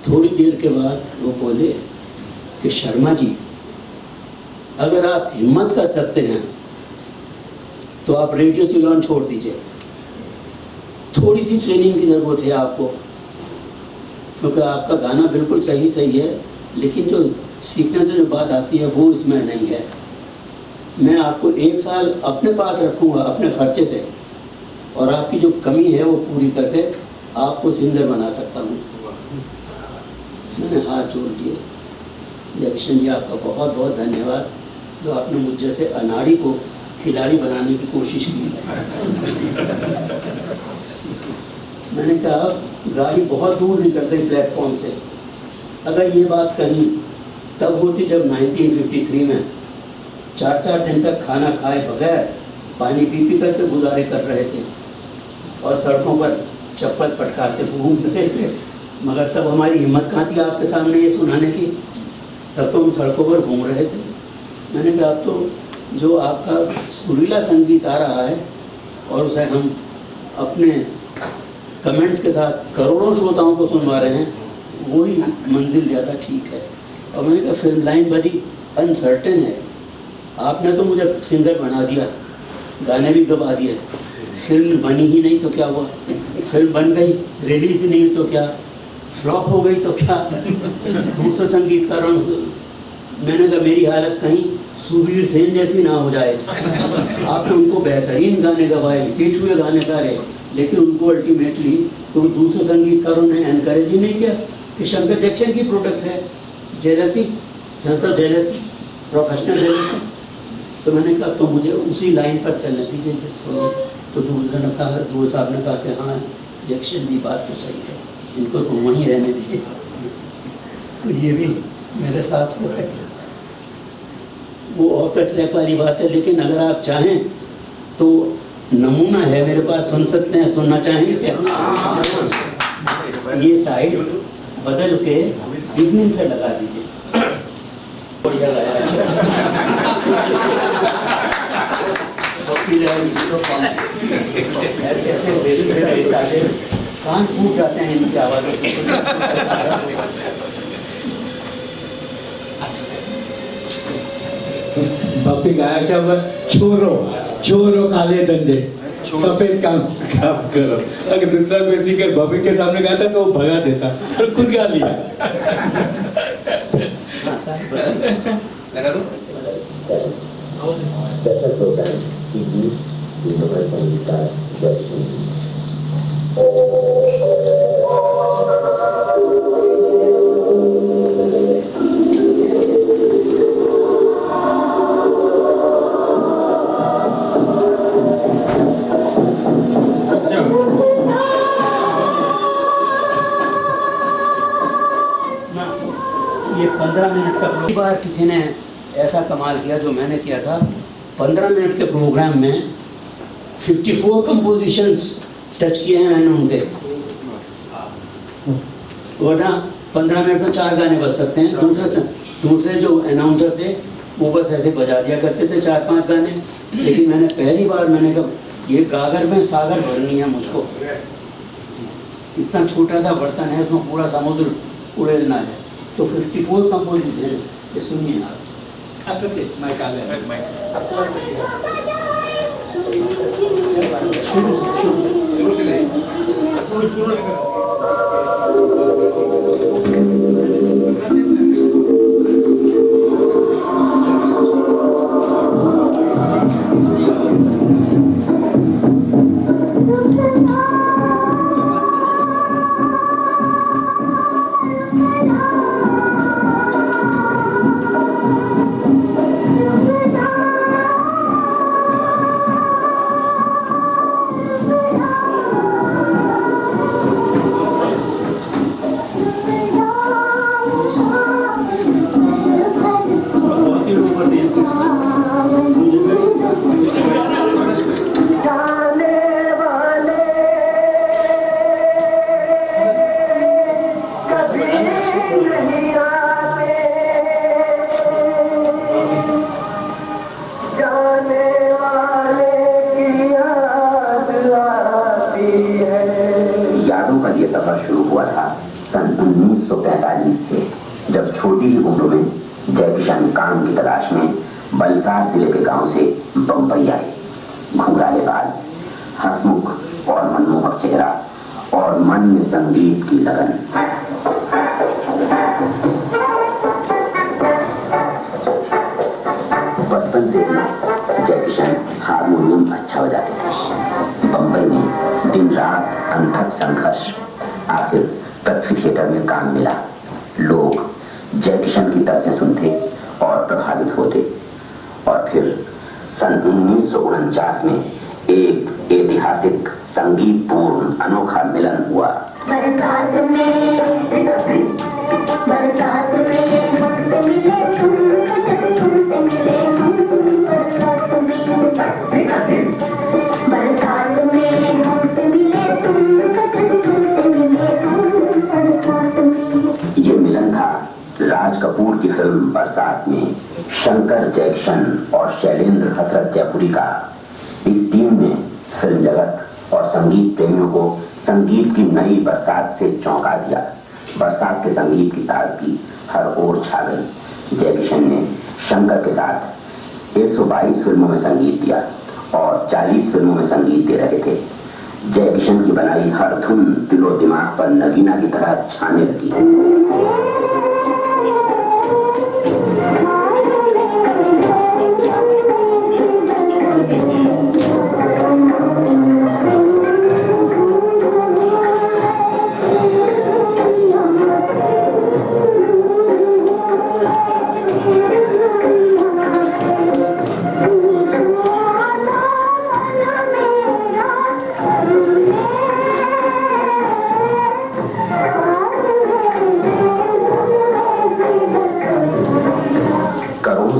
थोड़ी देर के बाद वो बोले कि शर्मा जी अगर आप हिम्मत कर सकते हैं तो आप रेडियो सिलोन छोड़ दीजिए, थोड़ी सी ट्रेनिंग की ज़रूरत है आपको, क्योंकि आपका गाना बिल्कुल सही है, लेकिन जो सीखने से जो बात आती है वो इसमें नहीं है। मैं आपको 1 साल अपने पास रखूँगा अपने खर्चे से, और आपकी जो कमी है वो पूरी करके आपको सिंगर बना सकता हूँ। मैंने हाथ जोड़ दिए। जय किशन जी आपका बहुत बहुत धन्यवाद, जो आपने मुझ जैसे अनाड़ी को खिलाड़ी बनाने की कोशिश की है। मैंने कहा गाड़ी बहुत दूर निकल गई प्लेटफॉर्म से। अगर ये बात कहीं तब होती जब 1953 में 4-4 दिन तक खाना खाए बगैर पानी पी करके गुजारे कर रहे थे और सड़कों पर चप्पल पटकाते घूम रहे थे, मगर तब हमारी हिम्मत कहाँ थी आपके सामने ये सुनाने की? तब तो हम सड़कों पर घूम रहे थे। मैंने कहा अब तो जो आपका सुरीला संगीत आ रहा है और उसे हम अपने कमेंट्स के साथ करोड़ों श्रोताओं को सुनवा रहे हैं, वही मंजिल ज़्यादा ठीक है। और मैंने कहा फिल्म लाइन बड़ी अनसर्टेन है, आपने तो मुझे सिंगर बना दिया, गाने भी गवा दिए, फिल्म बनी ही नहीं तो क्या हुआ? फिल्म बन गई, रिलीज नहीं तो क्या? फ्लॉप हो गई तो क्या? दूसरे संगीतकारों, मैंने कहा मेरी हालत कहीं सुबीर सेन जैसी ना हो जाए। आपने उनको बेहतरीन गाने गवाए, हिट हुए गाने गाए, लेकिन उनको अल्टीमेटली तो दूसरे संगीतकारों ने एनकरेज ही नहीं किया कि शंकर जैक्सन की प्रोडक्ट है, jealousy, sense of jealousy, professional jealousy. तो मैंने कहा तो मुझे उसी लाइन पर चलने दीजिए जिसको। तो दूर साहब ने कहा कि हाँ जैक्सन जी बात तो सही है, इनको तो वहीं रहने दीजिए। तो ये भी मेरे साथ हो रहा है, वो ऑफ द ट्रैक वाली बात है। लेकिन अगर आप चाहें तो नमूना है मेरे पास, सुन सकते हैं, सुनना चाहेंगे क्या? ये साइड बदल के बिगनिंग से लगा दीजिए। बढ़िया लगा ऐसे कान फूट जाते हैं इनकी आवाज़ों से। बापी गाया क्या हुआ? छोरो छोरो काले धंधे, सफेद काम करो। अगर दूसरा कोई सिंगर बॉबी के सामने गाता तो वो भगा देता, और खुद गा लिया। लगा दो। ये 15 मिनट का पहली बार किसी ने ऐसा कमाल किया जो मैंने किया था। 15 मिनट के प्रोग्राम में 54 कंपोजिशंस टच किए हैं मैंने उनके। वरना 15 मिनट में 4 गाने बज सकते हैं। दूसरे जो अनाउंसर थे वो बस ऐसे बजा दिया करते थे 4-5 गाने। लेकिन मैंने पहली बार मैंने कहा ये गागर में सागर भरनी है मुझको। इतना छोटा सा बर्तन है, उसमें पूरा समुद्र उड़ेलना है। तो 54 कंपोजिशन है, ये सुनिए आप। शुरू से नहीं। शुरू हुआ था सन 1945 से, जब छोटी ही उम्र में जयकिशन काम की तलाश में बलसार जिले के गांव से बंबई आए। घुंघराले बाल, हंसमुख और मनमोहक चेहरा और मन में संगीत की लगन। बचपन से ही जयकिशन हारमोनियम अच्छा बजाते थे। बंबई में दिन रात अनथक संघर्ष, आखिर पेप्सी थिएटर में काम मिला। लोग जयकिशन की तरह सुनते और प्रभावित होते। और फिर सन 1949 में एक ऐतिहासिक संगीतपूर्ण अनोखा मिलन हुआ। बरसात में मिले तुम, तुमसे मिले हम, बरसात में हमसे मिले तुम, तुमसे मिले हम, बरसात में। ये मिलन था राज कपूर की फिल्म बरसात में शंकर जयकिशन और शैलेंद्र हसरत जयपुरी का। इस टीम ने फिल्म जगत और संगीत प्रेमियों को संगीत की नई बरसात से चौंका दिया। बरसात के संगीत की ताजगी हर ओर छा गई। जयकिशन ने शंकर के साथ 122 फिल्मों में संगीत दिया और 40 फिल्मों में संगीत दे रहे थे। जयकिशन की बनाई हर धुन दिलो दिमाग पर नगीना की तरह छाने लगी।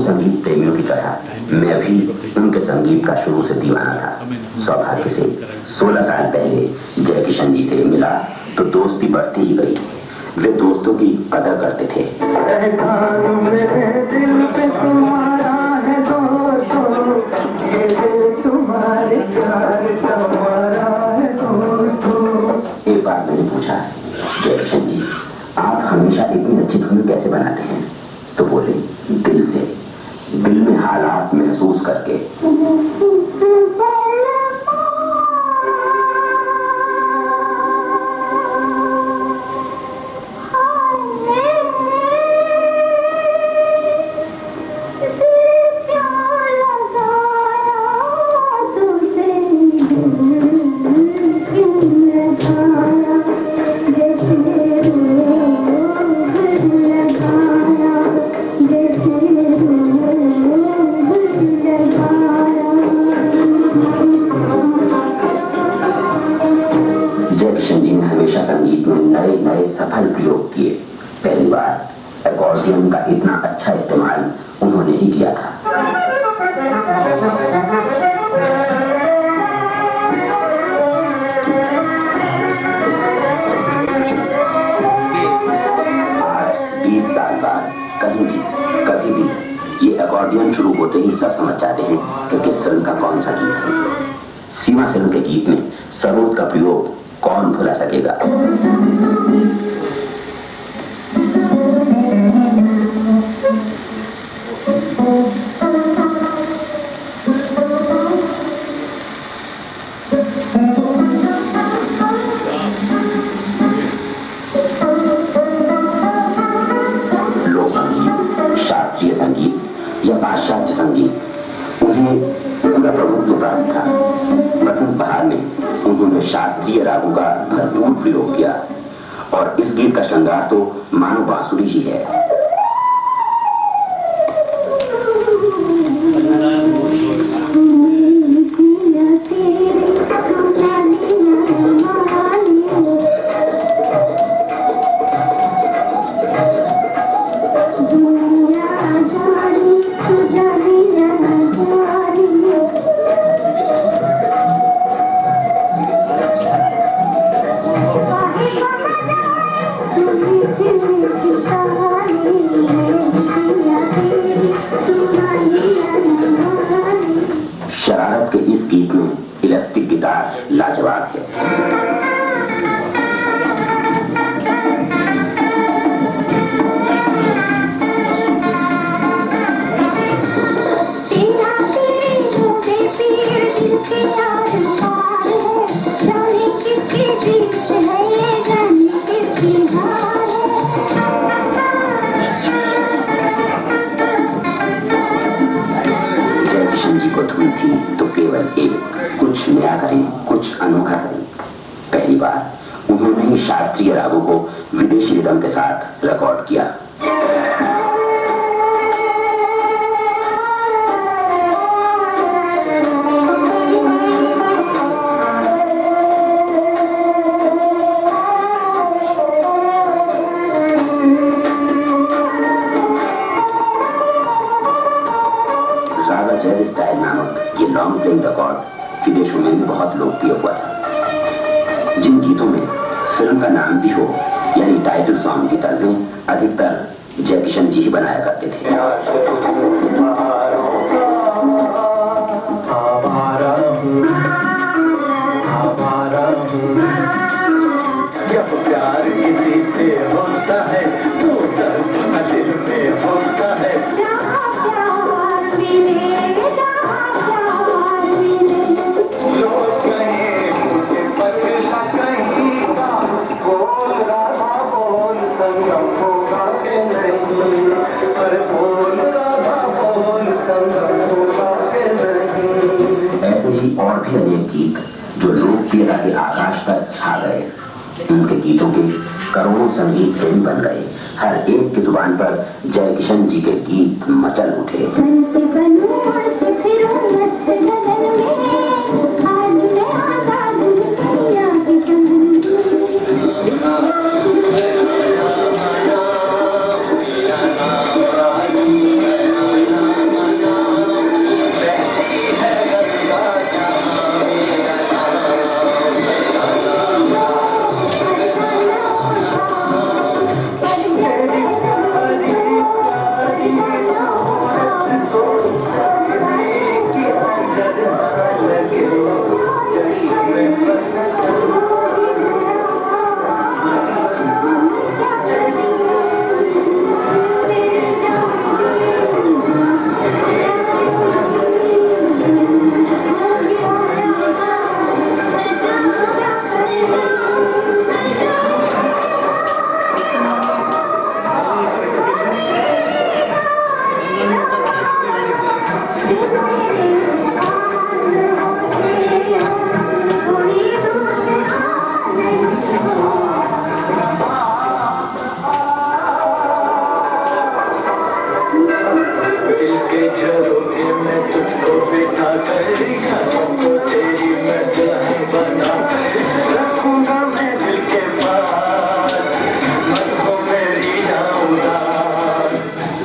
संगीत प्रेमियों की तरह मैं भी उनके संगीत का शुरू से दीवाना था। सौभाग्य से 16 साल पहले जयकिशन जी से मिला तो दोस्ती बढ़ती ही गई। वे दोस्तों की कदर करते थे। एक बार मैंने पूछा, जयकिशन जी आप हमेशा इतनी अच्छी धुन कैसे बनाते हैं? तो बोले, दिल से, दिल में हालात महसूस करके। का इतना अच्छा इस्तेमाल उन्होंने ही किया था। आज 20 साल बाद कहीं भी कभी भी ये अकॉर्डियन शुरू होते ही सब समझ जाते हैं कि किस फिल्म का कौन सा गीत है। सीमा फिल्म के गीत में सरोद का प्रयोग कौन भुला सकेगा। लोक संगीत, शास्त्रीय संगीत या पाश्चात्य संगीत उन्हें पूरा प्रभुत्व प्राप्त था। बसंत बहार में उन्होंने शास्त्रीय रागों का भरपूर प्रयोग किया और इस गीत का श्रृंगार तो मानो बांसुरी ही है। शरारत के इस गीत में इलेक्ट्रिक गिटार लाजवाब है। जयकिशन जी को धुन थी तो केवल एक, कुछ नया करें, कुछ अनोखा करें। पहली बार उन्होंने ही शास्त्रीय रागों को विदेशी रिदम के साथ रिकॉर्ड किया। रागा जैज स्टाइल नामक ये लॉन्ग प्लेइंग रिकॉर्ड विदेशों में भी बहुत लोकप्रिय हुआ था। जिन गीतों में फिल्म का नाम भी हो यानी टाइटल सॉन्ग की तर्जें अधिकतर जयकिशन जी ही बनाया करते थे। प्यार किसी से होता है तो दर्द दिल में होता है। ऐसे ही और भी अनेक गीत जो लोकप्रियता के आकाश पर छा गए। उनके गीतों के करोड़ों संगीत प्रेमी बन गए। हर एक की जुबान पर जयकिशन जी के गीत मचल उठे।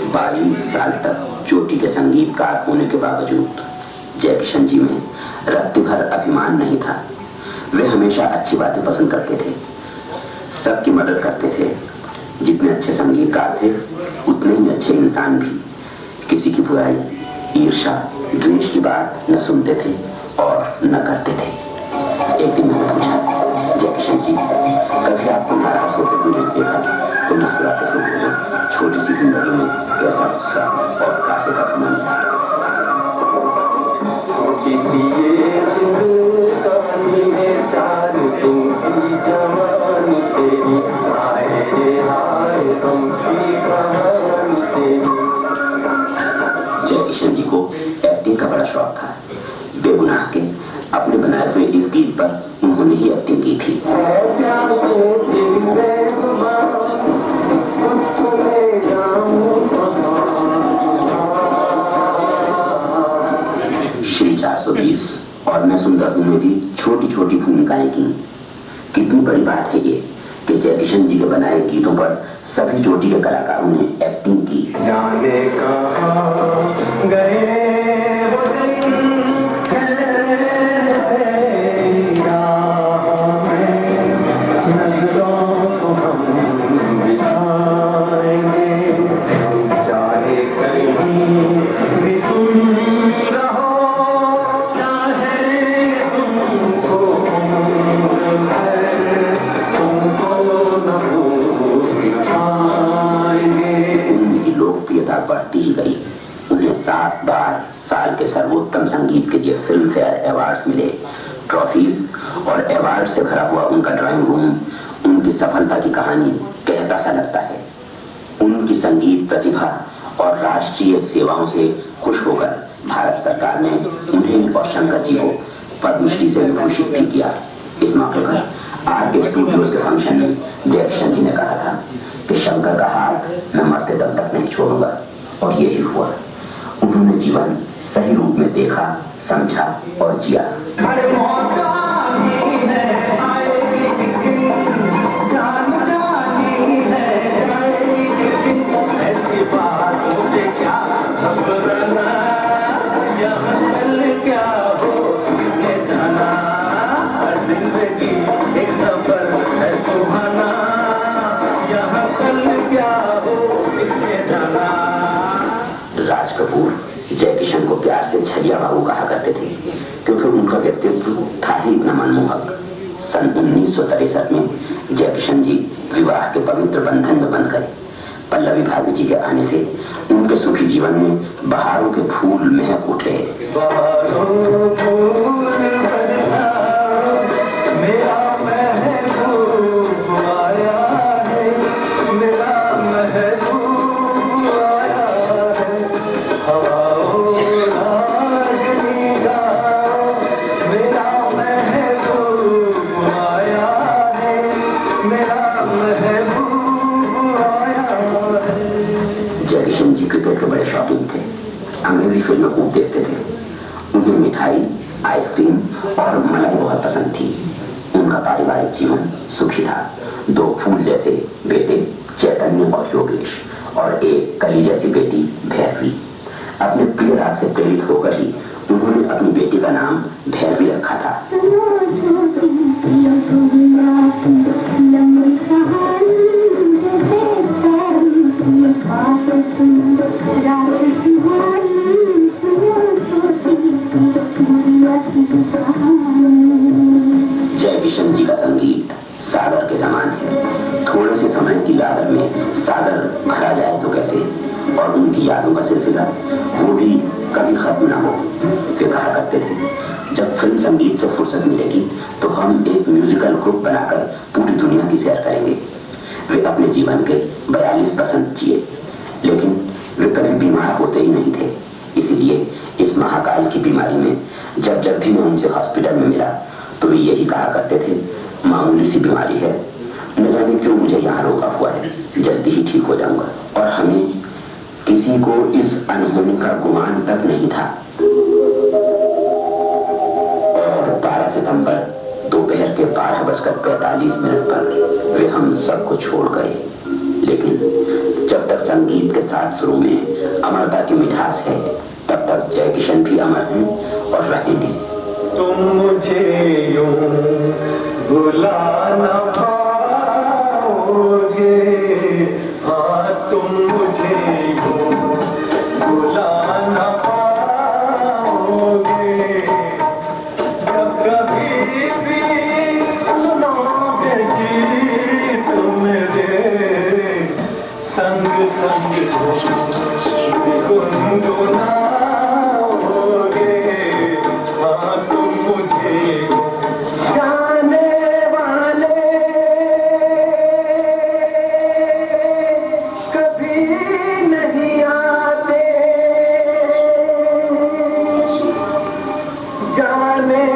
22 साल तक चोटी के संगीतकार होने के बावजूद जयकिशन जी में रत्ती भर अभिमान नहीं था। वे हमेशा अच्छी बातें पसंद करते थे, सबकी मदद करते थे। जितने अच्छे संगीतकार थे उतने ही अच्छे इंसान भी। किसी की बुराई, ईर्ष्या, द्वेष की बात न सुनते थे और न करते थे। एक दिन मैंने पूछा, जयकिशन जी, कभी आपको नाराज होते हुए नहीं देखा तो मुस्कुराते हुए बोले, छोटी सी जिंदगी में कैसा उत्साह और काफी का घमंड। जयकिशन जी को एक्टिंग का बड़ा शौक था। बेगुनाह के अपने बनाए हुए इस गीत पर उन्होंने ही एक्टिंग की थी। श्री 420 और मैं सुंदर हूं में भी छोटी छोटी भूमिकाएं की। कितनी बड़ी बात है ये कि जयकिशन जी के बनाए गीतों पर सभी चोटी के कलाकारों ने एक्टिंग की। जाने कहां गए वो दिन नजरों को हम बिठाएंगे, चाहे कहीं भी तुम रहो, चाहे तुमको उनकी लोकप्रियता बढ़ती ही गई। उन्हें 7 बार साल के सर्वोत्तम संगीत के लिए फिल्म फेयर अवार्ड्स मिले। ट्रॉफीज और अवार्ड से भरा हुआ उनका ड्राइंग रूम उनकी सफलता की कहानी कहता सा लगता है। उनकी संगीत प्रतिभा और राष्ट्रीय सेवाओं से खुश होकर भारत सरकार ने उन्हें और शंकर जी को पद्मश्री से विभूषित भी किया। इस मौके पर आरके स्टूडियोज के फंक्शन में जयकिशन जी ने कहा था कि शंकर का हाथ मैं मरते दम तक नहीं छोड़ूंगा, और यही हुआ। उन्होंने जीवन सही रूप में देखा, समझा और जिया। राज कपूर जयकिशन को प्यार से छलिया बाबू कहा करते थे, क्योंकि उनका व्यक्तित्व था ही इतना मनमोहक। सन 1963 में जयकिशन जी विवाह के पवित्र बंधन में बंध गए। पल्लवी भाभी जी के आने से उनके सुखी जीवन में बहारों के फूल महक उठे। जयकिशन जी क्रिकेट के बड़े शौकीन थे। अंग्रेजी फिल्में खूब देखते थे। उन्हें मिठाई, आइसक्रीम और मलाई बहुत पसंद थी। उनका पारिवारिक जीवन सुखी था। 2 फूल जैसे बेटे चैतन्य और योगेश, और एक कली जैसी बेटी भैरवी। अपने प्रिय राग से प्रेरित होकर ही उन्होंने अपनी बेटी का नाम भैरवी रखा था। जयकिशन जी का संगीत सागर के समान है। थोड़े से समय की लागत में सागर भरा जाए तो कैसे, और उनकी यादों का सिलसिला वो भी कभी खत्म ना हो। वे कहा करते थे, जब फिल्म संगीत से फुर्सत मिलेगी तो हम एक म्यूजिकल ग्रुप बनाकर पूरी दुनिया की सैर करेंगे। वे अपने जीवन के 42 बसंत जिए, लेकिन वे कभी बीमार होते ही नहीं थे। इसीलिए इस महाकाल की बीमारी में जब जब भी मैं उनसे हॉस्पिटल में मिला तो वे यही कहा करते थे, मामूली सी बीमारी है, न जाने क्यों मुझे यहाँ रोका हुआ है, जल्दी ही ठीक हो जाऊंगा। और हमें किसी को इस अनहोनी का गुमान तक नहीं था। और 12 सितंबर दोपहर के 12:45 पर वे हम सबको छोड़ गए। लेकिन जब तक संगीत के साथ सुरों में अमरता की मिठास है, तब तक जय किशन भी अमर हैं और रहेंगे। तुम मुझे यूं भुला न पाओगे, हाँ तुम मुझे यूं भुला न पाओगे, जब कभी भी सुनोगे गीत मेरे, संग संग गुनगुनाओगे, हाँ तुम मुझे जाने वाले कभी नहीं आते, जाने